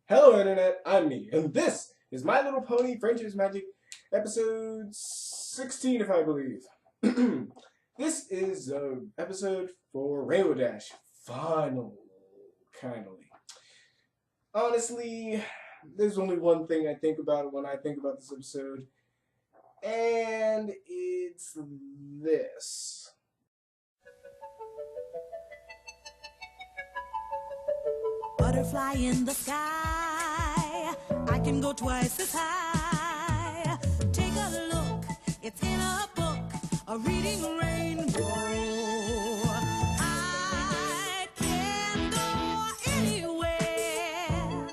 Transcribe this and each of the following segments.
Hello Internet, I'm me, and this is My Little Pony Friendship's Magic, episode 16 if I believe. This is an episode for Rainbow Dash, final, kindly. Honestly, there's only one thing I think about when I think about this episode, and it's this. Butterfly in the sky, I can go twice as high. Take a look, it's in a book, a reading rainbow. I can go anywhere,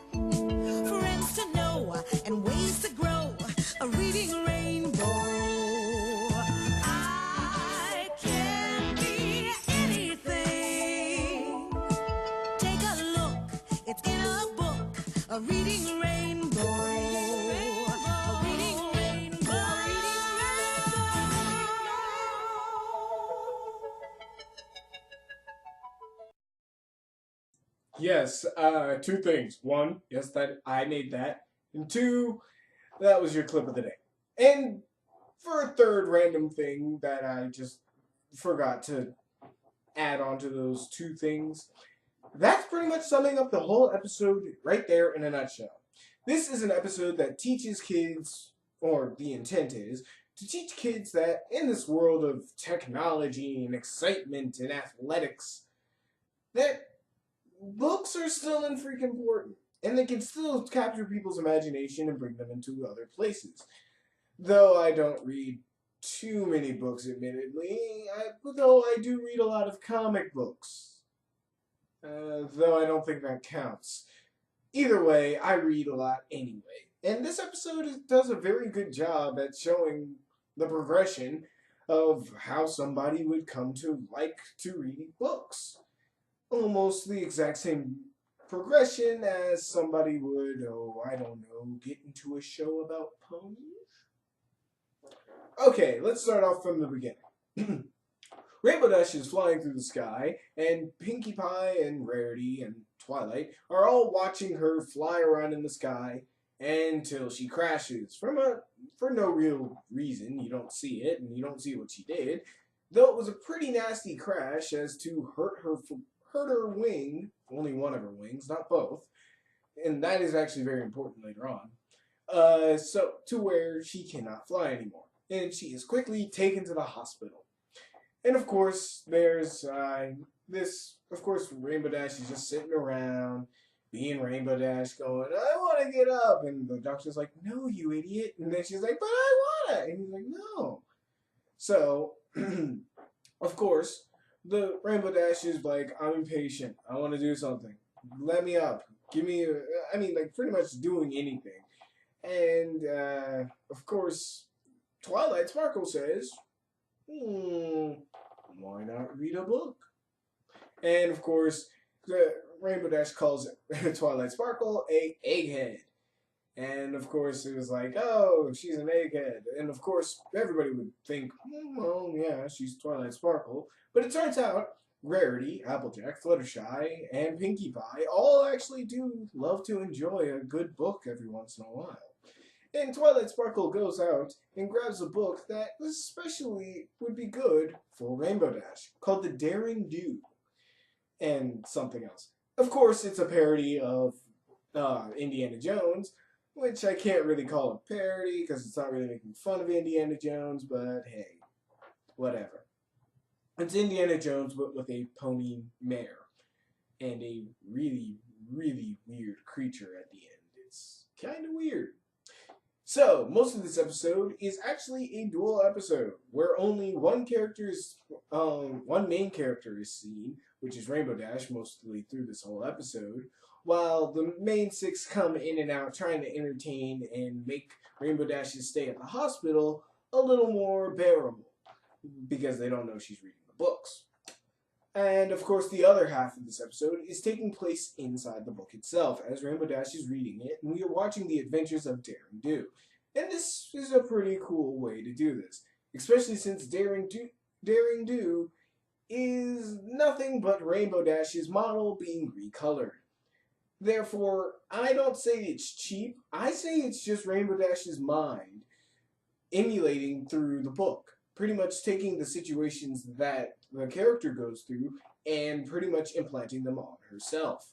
friends to know and ways to grow, a reading rainbow. I can be anything. Take a look, it's in a book, a reading rainbow. A reading rainbow. Yes, two things. One, yes, that I made that. And two, that was your clip of the day. And for a third random thing that I just forgot to add on to those two things, that's pretty much summing up the whole episode right there in a nutshell. This is an episode that teaches kids, or the intent is, to teach kids that in this world of technology and excitement and athletics, that books are still freaking important. And they can still capture people's imagination and bring them into other places. Though I don't read too many books, admittedly, though I do read a lot of comic books. Though I don't think that counts. Either way, I read a lot anyway. And this episode does a very good job at showing the progression of how somebody would come to like to read books. Almost the exact same progression as somebody would, I don't know, get into a show about ponies? Okay, let's start off from the beginning. Rainbow Dash is flying through the sky, and Pinkie Pie and Rarity and Twilight are all watching her fly around in the sky until she crashes for no real reason. You don't see it, and you don't see what she did. Though it was a pretty nasty crash, as to hurt her wing, only one of her wings, not both, and that is actually very important later on. So to where she cannot fly anymore, and she is quickly taken to the hospital. And of course, there's this. Of course, Rainbow Dash is just sitting around, being Rainbow Dash, going, "I want to get up," and the doctor's like, "No, you idiot!" And then she's like, "But I wanna," and he's like, "No." So, of course, the Rainbow Dash is like, "I'm impatient. I want to do something. Let me up. Give me." I mean, like pretty much doing anything. And of course, Twilight Sparkle says, why not read a book? And of course, the Rainbow Dash calls Twilight Sparkle a egghead. And of course, it was like, oh, she's an egghead. And of course, everybody would think, well, yeah, she's Twilight Sparkle. But it turns out Rarity, Applejack, Fluttershy, and Pinkie Pie all actually do love to enjoy a good book every once in a while. And Twilight Sparkle goes out and grabs a book that especially would be good for Rainbow Dash, called The Daring Do, and something else. Of course, it's a parody of Indiana Jones, which I can't really call a parody because it's not really making fun of Indiana Jones, but hey, whatever. It's Indiana Jones but with a pony mare and a really, really weird creature at the end. It's kind of weird. So, most of this episode is actually a dual episode where only one main character is seen, which is Rainbow Dash, mostly through this whole episode, while the main six come in and out trying to entertain and make Rainbow Dash's stay at the hospital a little more bearable because they don't know she's reading the books. And of course, the other half of this episode is taking place inside the book itself, as Rainbow Dash is reading it, and we are watching the adventures of Daring Do. And this is a pretty cool way to do this, especially since Daring Do is nothing but Rainbow Dash's model being recolored. Therefore, I don't say it's cheap. I say it's just Rainbow Dash's mind emulating through the book. Pretty much taking the situations that the character goes through and pretty much implanting them on herself.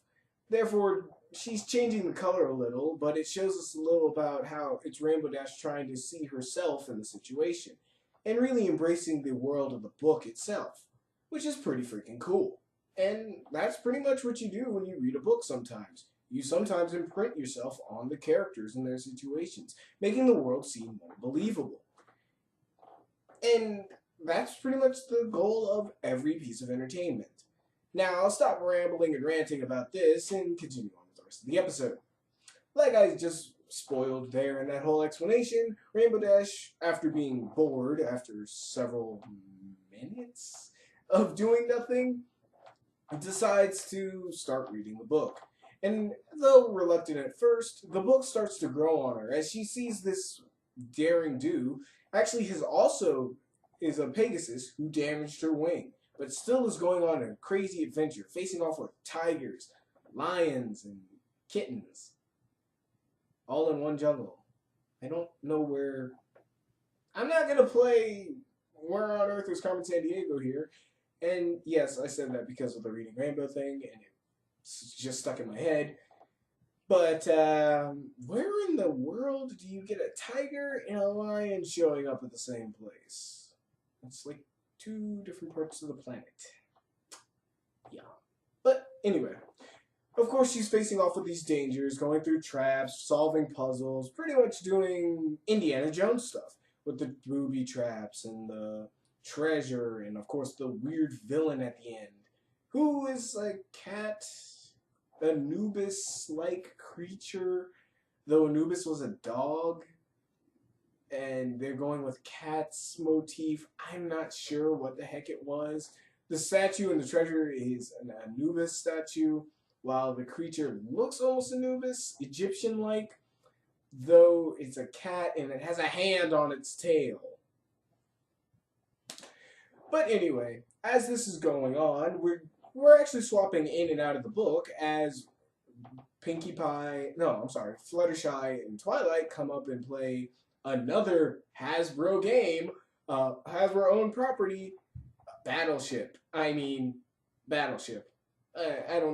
Therefore, she's changing the color a little, but it shows us a little about how it's Rainbow Dash trying to see herself in the situation and really embracing the world of the book itself, which is pretty freaking cool. And that's pretty much what you do when you read a book sometimes. You sometimes imprint yourself on the characters and their situations, making the world seem more believable. And that's pretty much the goal of every piece of entertainment. Now, I'll stop rambling and ranting about this and continue on with the rest of the episode. Like I just spoiled there in that whole explanation, Rainbow Dash, after being bored after several minutes of doing nothing, decides to start reading the book. And though reluctant at first, the book starts to grow on her as she sees this daring do actually is a Pegasus who damaged her wing, but still is going on a crazy adventure, facing off with tigers, lions, and kittens, all in one jungle. I don't know where. I'm not gonna play Where on Earth is Carmen Sandiego here, and yes, I said that because of the Reading Rainbow thing, and it's just stuck in my head. But where in the world do you get a tiger and a lion showing up at the same place? It's like two different parts of the planet. Yeah. But anyway, of course she's facing off with these dangers, going through traps, solving puzzles, pretty much doing Indiana Jones stuff with the booby traps and the treasure and of course the weird villain at the end, who is a cat, Anubis-like creature, though Anubis was a dog, and they're going with cat's motif. I'm not sure what the heck it was. The statue in the treasure is an Anubis statue, while the creature looks almost Anubis, Egyptian-like, though it's a cat and it has a hand on its tail. But anyway, as this is going on, we're actually swapping in and out of the book as Fluttershy and Twilight come up and play another Hasbro game, Hasbro owned property, Battleship. I don't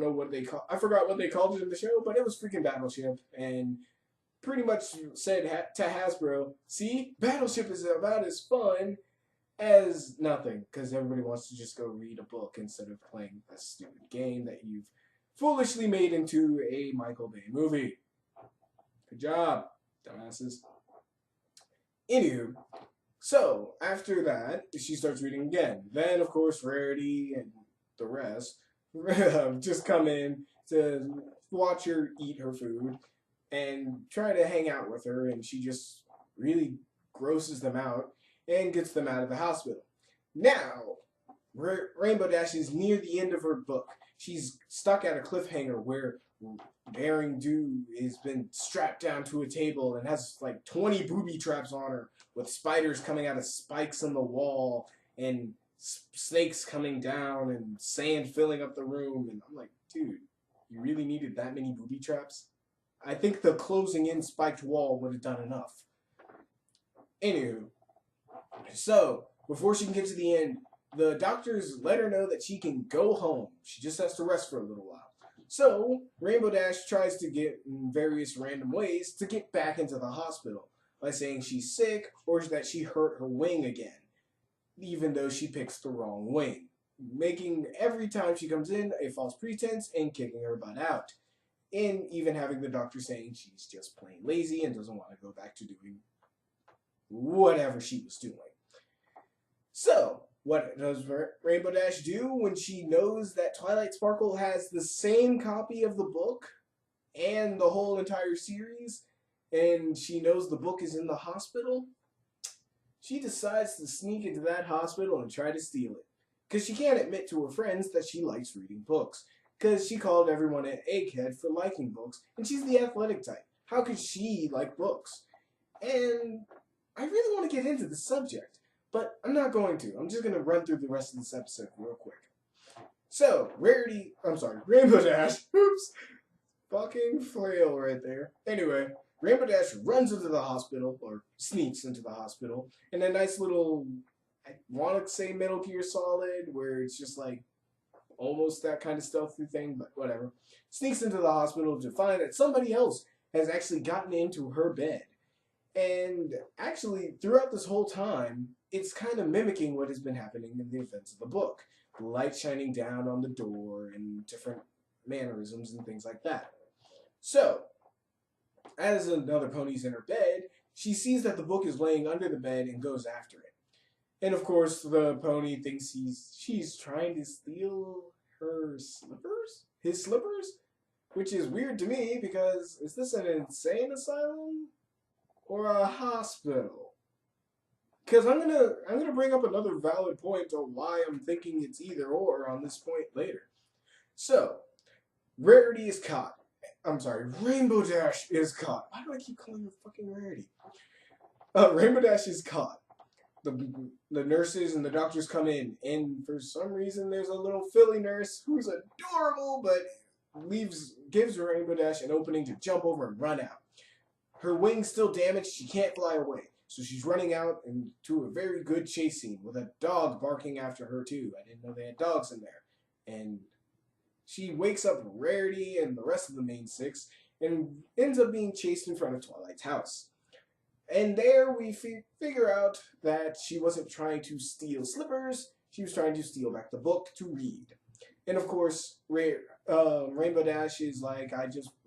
know what they call. I forgot what they called it in the show, but it was freaking Battleship, and pretty much said to Hasbro, "See, Battleship is about as fun as nothing," because everybody wants to just go read a book instead of playing a stupid game that you've foolishly made into a Michael Bay movie. Good job, dumbasses. Anywho, so after that, she starts reading again. Then, of course, Rarity and the rest just come in to watch her eat her food and try to hang out with her, and she just really grosses them out and gets them out of the hospital. Now, Rainbow Dash is near the end of her book. She's stuck at a cliffhanger where Daring Do has been strapped down to a table and has like 20 booby traps on her with spiders coming out of spikes in the wall and snakes coming down and sand filling up the room. And I'm like, dude, you really needed that many booby traps? I think the closing in spiked wall would have done enough. Anywho, so before she can get to the end, the doctors let her know that she can go home. She just has to rest for a little while. So Rainbow Dash tries to get in various random ways to get back into the hospital by saying she's sick or that she hurt her wing again, even though she picks the wrong wing, making every time she comes in a false pretense and kicking her butt out, and even having the doctor saying she's just plain lazy and doesn't want to go back to doing whatever she was doing. So, what does Rainbow Dash do when she knows that Twilight Sparkle has the same copy of the book and the whole entire series, and she knows the book is in the hospital? She decides to sneak into that hospital and try to steal it, because she can't admit to her friends that she likes reading books, because she called everyone an egghead for liking books, and she's the athletic type. How could she like books? And I really want to get into the subject, but I'm not going to. I'm just going to run through the rest of this episode real quick. So, Rainbow Dash, oops, fucking flail right there. Anyway, Rainbow Dash runs into the hospital, or sneaks into the hospital, in a nice little, I want to say Metal Gear Solid, where it's just like almost that kind of stealthy thing, but whatever. Sneaks into the hospital to find that somebody else has actually gotten into her bed. And actually, throughout this whole time, it's kind of mimicking what has been happening in the events of the book. The light shining down on the door and different mannerisms and things like that. So, as another pony's in her bed, she sees that the book is laying under the bed and goes after it. And of course, the pony thinks she's trying to steal her slippers? His slippers? Which is weird to me because is this an insane asylum or a hospital? Because I'm gonna bring up another valid point on why I'm thinking it's either or on this point later. So, Rarity is caught. I'm sorry, Rainbow Dash is caught. Why do I keep calling her fucking Rarity? Rainbow Dash is caught. The nurses and the doctors come in, and for some reason there's a little filly nurse who's adorable, but gives Rainbow Dash an opening to jump over and run out. Her wing's still damaged, she can't fly away, so she's running out into a very good chase scene with a dog barking after her too. I didn't know they had dogs in there. And she wakes up Rarity and the rest of the main six and ends up being chased in front of Twilight's house. And there we figure out that she wasn't trying to steal slippers, she was trying to steal back the book to read. And of course, Rainbow Dash is like,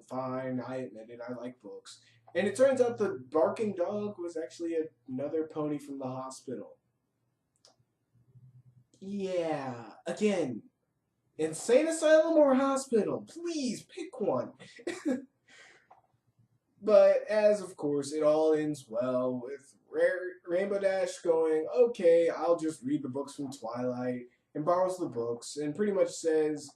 fine, I admit it, I like books. And it turns out the barking dog was actually another pony from the hospital. Yeah, again, insane asylum or hospital? Please pick one. But as of course it all ends well with Rainbow Dash going, okay, I'll just read the books from Twilight, and borrows the books and pretty much says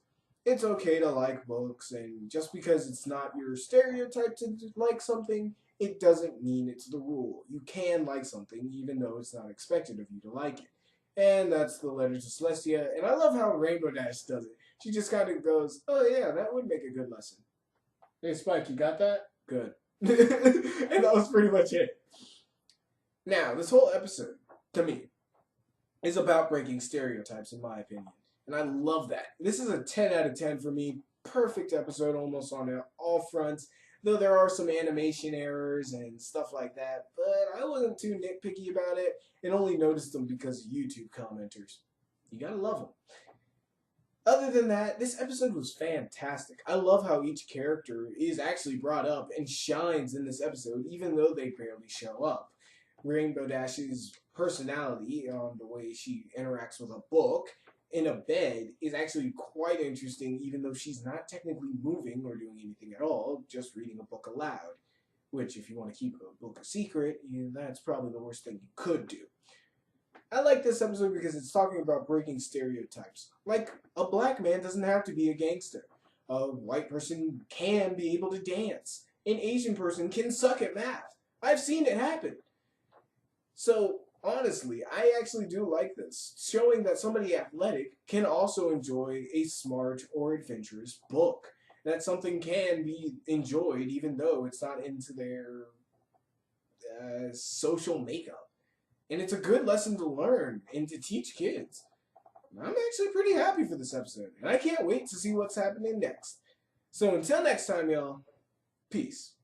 it's okay to like books, and just because it's not your stereotype to like something, it doesn't mean it's the rule. You can like something even though it's not expected of you to like it. And that's the letter to Celestia, and I love how Rainbow Dash does it. She just kind of goes, oh yeah, that would make a good lesson. Hey Spike, you got that? Good. And that was pretty much it. Now, this whole episode, to me, is about breaking stereotypes, in my opinion. And I love that. This is a 10 out of 10 for me. Perfect episode almost on all fronts. Though there are some animation errors and stuff like that. But I wasn't too nitpicky about it and only noticed them because of YouTube commenters. You gotta love them. Other than that, this episode was fantastic. I love how each character is actually brought up and shines in this episode, even though they barely show up. Rainbow Dash's personality on the way she interacts with a book in a bed is actually quite interesting, even though she's not technically moving or doing anything at all, just reading a book aloud. Which, if you want to keep a book a secret, that's probably the worst thing you could do. I like this episode because it's talking about breaking stereotypes. Like, a black man doesn't have to be a gangster. A white person can be able to dance. An Asian person can suck at math. I've seen it happen. So, honestly, I actually do like this, showing that somebody athletic can also enjoy a smart or adventurous book. That something can be enjoyed even though it's not into their social makeup. And it's a good lesson to learn and to teach kids. I'm actually pretty happy for this episode, and I can't wait to see what's happening next. So until next time, y'all, peace.